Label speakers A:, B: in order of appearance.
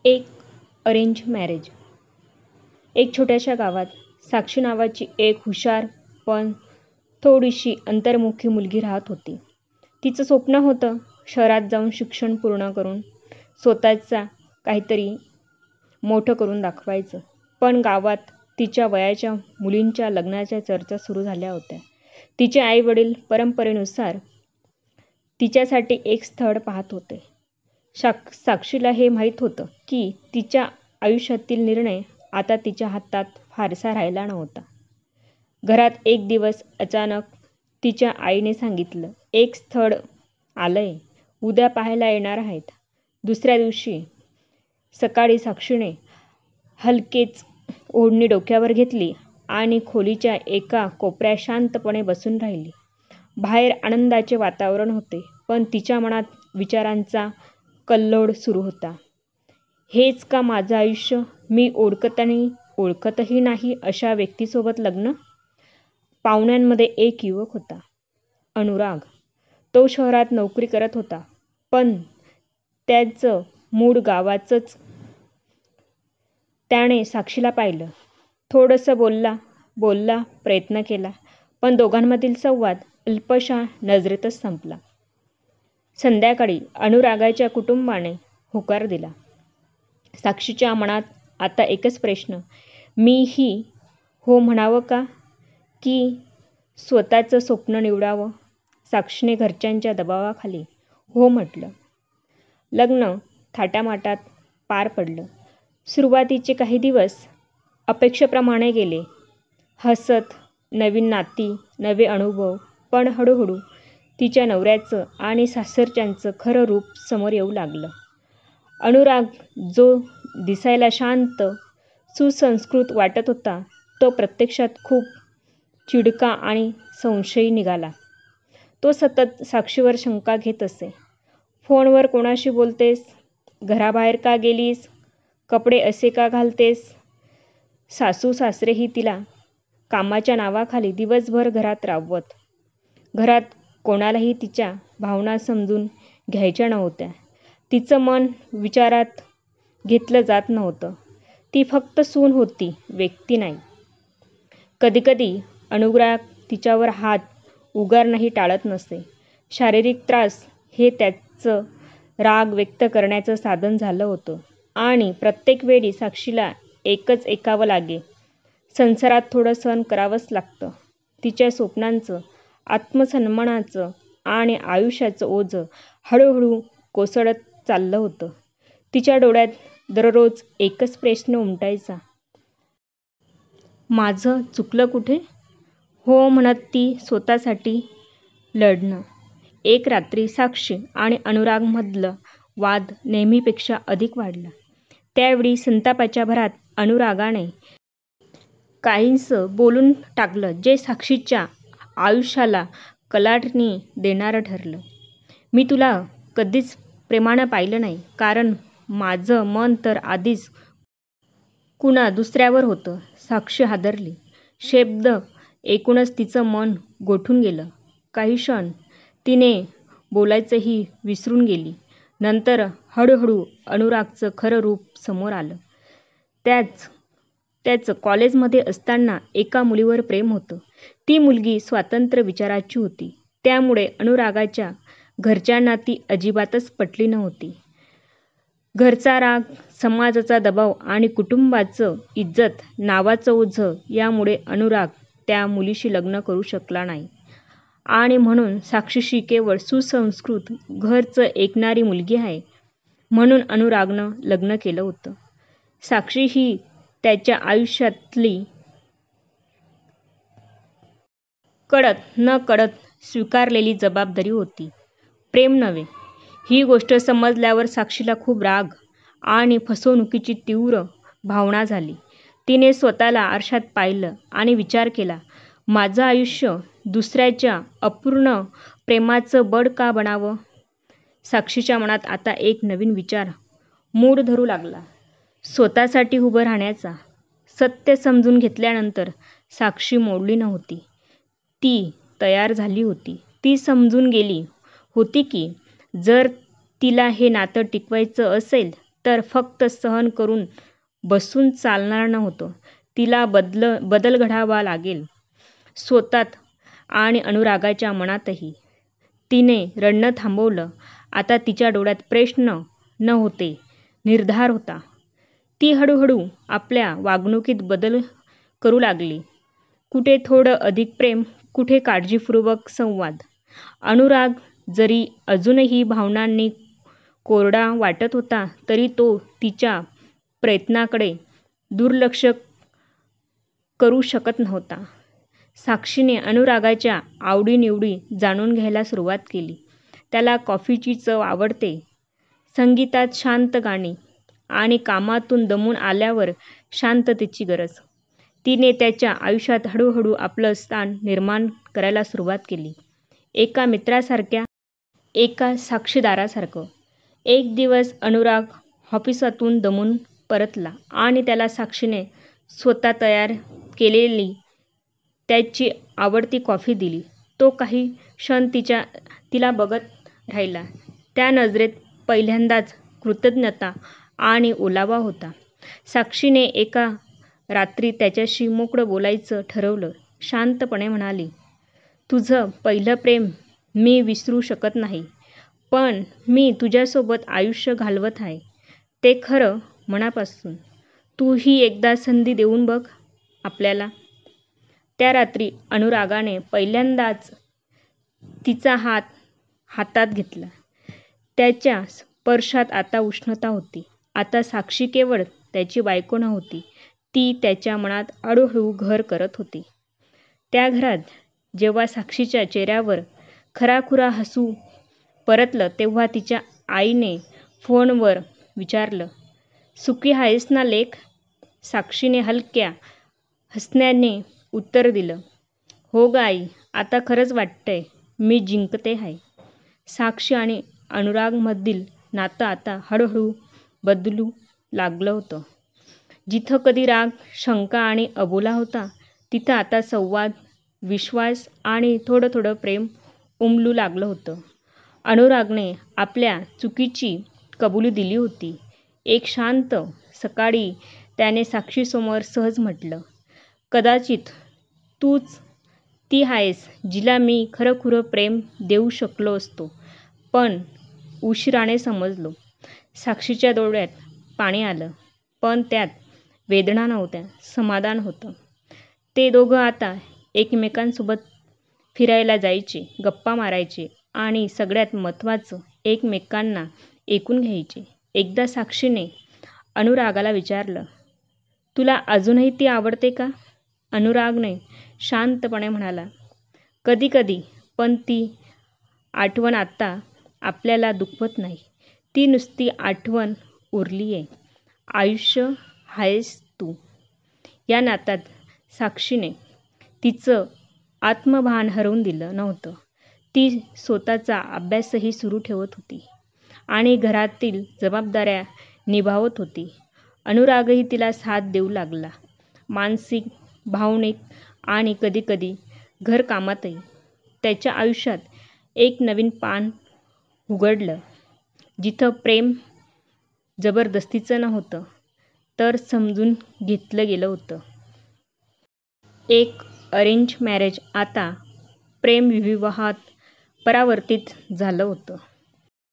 A: एक arrange marriage. एक छोट्याशा गावात साक्षी नावाची एक हुशार पण थोडीशी अंतर्मुखी मुलगी राहत होती. तिचं स्वप्न होतं शहरात जाऊन शिक्षण पूर्ण करून स्वतःचा काहीतरी मोठं करून दाखवायचं. पण गावात तिच्या वयाच्या मुलींच्या लग्नाच्या चर्चा सुरू झाल्या होत्या. तिचे आई वडील परंपरेनुसार तिच्यासाठी एक स्थळ पाहत होते. साक्षीला हे माहीत होतं की तिच्या आयुष्यातील निर्णय आता तिच्या हातात फारसा राहिला नव्हता. घरात एक दिवस अचानक तिच्या आईने सांगितलं, एक स्थळ आलंय, उद्या पाहायला येणार आहेत. दुसऱ्या दिवशी सकाळी साक्षीने हलकेच ओढणी डोक्यावर घेतली आणि खोलीच्या एका कोपऱ्यात शांतपणे बसून राहिली. बाहेर आनंदाचे वातावरण होते, पण तिच्या मनात विचारांचा कल्लोळ सुरू होता. हेच का माझं आयुष्य? मी ओळखतही नाही अशा व्यक्तीसोबत लग्न? पाहुण्यांमध्ये एक युवक होता, अनुराग. तो शहरात नोकरी करत होता, पण त्याचं मूळ गावाचंच. त्याने साक्षीला पाहिलं. थोडंसं बोलला प्रयत्न केला, पण दोघांमधील संवाद अल्पशा नजरेतच संपला. संध्याकाळी अनुरागाच्या कुटुंबाने होकार दिला. साक्षीच्या मनात आता एकच प्रश्न, मीही हो म्हणावं का, की स्वतःचं स्वप्न निवडावं? साक्षीने घरच्यांच्या दबावाखाली हो म्हटलं. लग्न थाटामाटात पार पडलं. सुरुवातीचे काही दिवस अपेक्षेप्रमाणे गेले. हसत, नवीन नाती, नवे अनुभव. पण हळूहळू तिच्या नवऱ्याचं आणि सासरच्यांचं खरं रूप समोर येऊ लागलं. अनुराग जो दिसायला शांत, सुसंस्कृत वाटत होता, तो प्रत्यक्षात खूप चिडका आणि संशयी निघाला. तो सतत साक्षीवर शंका घेत असे. फोनवर कोणाशी बोलतेस? घराबाहेर का गेलीस? कपडे असे का घालतेस? सासू सासरेही तिला कामाच्या नावाखाली दिवसभर घरात राबवत. घरात कोणालाही तिच्या भावना समजून घ्यायच्या नव्हत्या. तिचं मन विचारात घेतलं जात नव्हतं. ती फक्त सून होती, व्यक्ती नाही. कधीकधी अनुराग तिच्यावर हात उगारणंही टाळत नसे. शारीरिक त्रास हे त्याचं राग व्यक्त करण्याचं साधन झालं होतं. आणि प्रत्येक वेळी साक्षीला एकच ऐकावं लागे, संसारात थोडं सहन करावंच लागतं. तिच्या स्वप्नांचं, आत्मसन्मानाचं आणि आयुष्याचं ओझं हळूहळू कोसळत चाललं होतं. तिच्या डोळ्यात दररोज एकच प्रश्न उमटायचा, माझं चुकलं कुठे? हो म्हणत ती स्वतःसाठी लढणं. एक रात्री साक्षी आणि अनुरागमधलं वाद नेहमीपेक्षा अधिक वाढला. त्यावेळी संतापाच्या भरात अनुरागाने काहीसं बोलून टाकलं, जे साक्षीच्या आयुष्याला कलाटणी देणारं ठरलं. मी तुला कधीच प्रेमानं पाहिलं नाही, कारण माझं मन तर आधीच कुणा दुसऱ्यावर होतं. साक्षी हादरली. शब्द ऐकूनच तिचं मन गोठून गेलं. काही क्षण तिने बोलायचंही विसरून गेली. नंतर हळूहळू अनुरागचं खरं रूप समोर आलं. त्याचं कॉलेजमध्ये असताना एका मुलीवर प्रेम होतं. ती मुलगी स्वतंत्र विचाराची होती. त्यामुळे अनुरागाच्या घरच्यांना ती अजिबातच पटली नव्हती. घरचा राग, समाजाचा दबाव आणि कुटुंबाचं इज्जत नावाचं ओझं यामुळे अनुराग त्या मुलीशी लग्न करू शकला नाही. आणि म्हणून साक्षीशी केवळ सुसंस्कृत, घरचं ऐकणारी मुलगी आहे म्हणून अनुरागनं लग्न केलं होतं. साक्षी ही त्याच्या आयुष्यातली कळत नकळत स्वीकारलेली जबाबदारी होती, प्रेम नव्हे. ही गोष्ट समजल्यावर साक्षीला खूप राग आणि फसवणुकीची तीव्र भावना झाली. तिने स्वतःला आरशात पाहिलं आणि विचार केला, माझं आयुष्य दुसऱ्याच्या अपूर्ण प्रेमाचं बळ का बनावं? साक्षीच्या मनात आता एक नवीन विचार मूड धरू लागला, स्वतःसाठी उभं राहण्याचा. सत्य समजून घेतल्यानंतर साक्षी मोडली नव्हती. ती तयार झाली होती. ती समजून गेली होती की जर तिला हे नातं टिकवायचं असेल तर फक्त सहन करून बसून चालणार नव्हतं. तिला बदल घडावा लागेल, स्वतःत आणि अनुरागाच्या मनातही. तिने रडणं थांबवलं. आता तिच्या डोळ्यात प्रश्न न होते, निर्धार होता. ती हळूहळू आपल्या वागणुकीत बदल करू लागली. कुठे थोडं अधिक प्रेम, कुठे काळजीपूर्वक संवाद. अनुराग जरी अजूनही भावनांनी कोरडा वाटत होता, तरी तो तिच्या प्रयत्नांकडे दुर्लक्ष करू शकत नव्हता. साक्षीने अनुरागाच्या आवडीनिवडी जाणून घ्यायला सुरुवात केली. त्याला कॉफीची चव आवडते, संगीतात शांत गाणी आणि कामातून दमून आल्यावर शांततेची गरज. तिने त्याच्या आयुष्यात हळूहळू आपलं स्थान निर्माण करायला सुरुवात केली. एका मित्रासारख्या, एका साक्षीदारासारखं. एक दिवस अनुराग ऑफिसातून दमून परतला आणि त्याला साक्षीने स्वतः तयार केलेली त्याची आवडती कॉफी दिली. तो काही क्षण तिला बघत राहिला. त्या नजरेत पहिल्यांदाच कृतज्ञता आणि ओलावा होता. साक्षीने एका रात्री त्याच्याशी मोकळं बोलायचं ठरवलं. शांतपणे म्हणाली, तुझं पहिलं प्रेम मी विसरू शकत नाही, पण मी तुझ्यासोबत आयुष्य घालवत आहे, ते खरं मनापासून. तूही एकदा संधी देऊन बघ आपल्याला. त्या रात्री अनुरागाने पहिल्यांदाच तिचा हात हातात घेतला. त्याच्या स्पर्शात आता उष्णता होती. आता साक्षी केवळ त्याची बायको नव्हती, ती त्याच्या मनात हळूहळू घर करत होती. त्या घरात जेव्हा साक्षीच्या चेहऱ्यावर खराखुरा हसू परतलं, तेव्हा तिच्या आईने फोनवर विचारलं, सुखी आहेस ना लेक? साक्षीने हलक्या हसण्याने उत्तर दिलं, हो ग आई, आता खरंच वाटतंय मी जिंकते आहे. साक्षी आणि अनुरागमधील नातं आता हळूहळू बदलू लागलं होतं. जिथं कधी राग, शंका आणि अबोला होता, तिथं आता संवाद, विश्वास आणि थोडं थोडं प्रेम उमलू लागलं होतं. अनुरागने आपल्या चुकीची कबुली दिली होती. एक शांत सकाळी त्याने साक्षीसमोर सहज म्हटलं, कदाचित तूच ती आहेस जिला मी खरंखुरं प्रेम देऊ शकलो असतो, पण उशिराने समजलो. साक्षीच्या डोळ्यात पाणी आलं, पण त्यात वेदना नव्हत्या, समाधान होतं. ते दोघं आता एकमेकांसोबत फिरायला जायचे, गप्पा मारायचे आणि सगळ्यात महत्त्वाचं, एकमेकांना ऐकून घ्यायचे. एकदा साक्षीने अनुरागाला विचारलं, तुला अजूनही ती आवडते का? अनुरागने शांतपणे म्हणाला, कधी कधी, पण ती आठवण आता आपल्याला दुखवत नाही. ती नुसती आठवण उरलीये. आयुष्य आहेस तू. या नात्यात साक्षीने तिचं आत्मभान हरवून दिलं नव्हतं. ती स्वतःचा अभ्यासही सुरू ठेवत होती आणि घरातील जबाबदाऱ्या निभावत होती. अनुरागही तिला साथ देऊ लागला, मानसिक, भावनिक आणि कधीकधी घरकामातही. त्याच्या आयुष्यात एक नवीन पान उघडलं, जिथं प्रेम जबरदस्तीचं नव्हतं, तर समजून घेतलं गेलं होतं. एक अरेंज मॅरेज आता प्रेमविवाहात परावर्तित झालं होतं.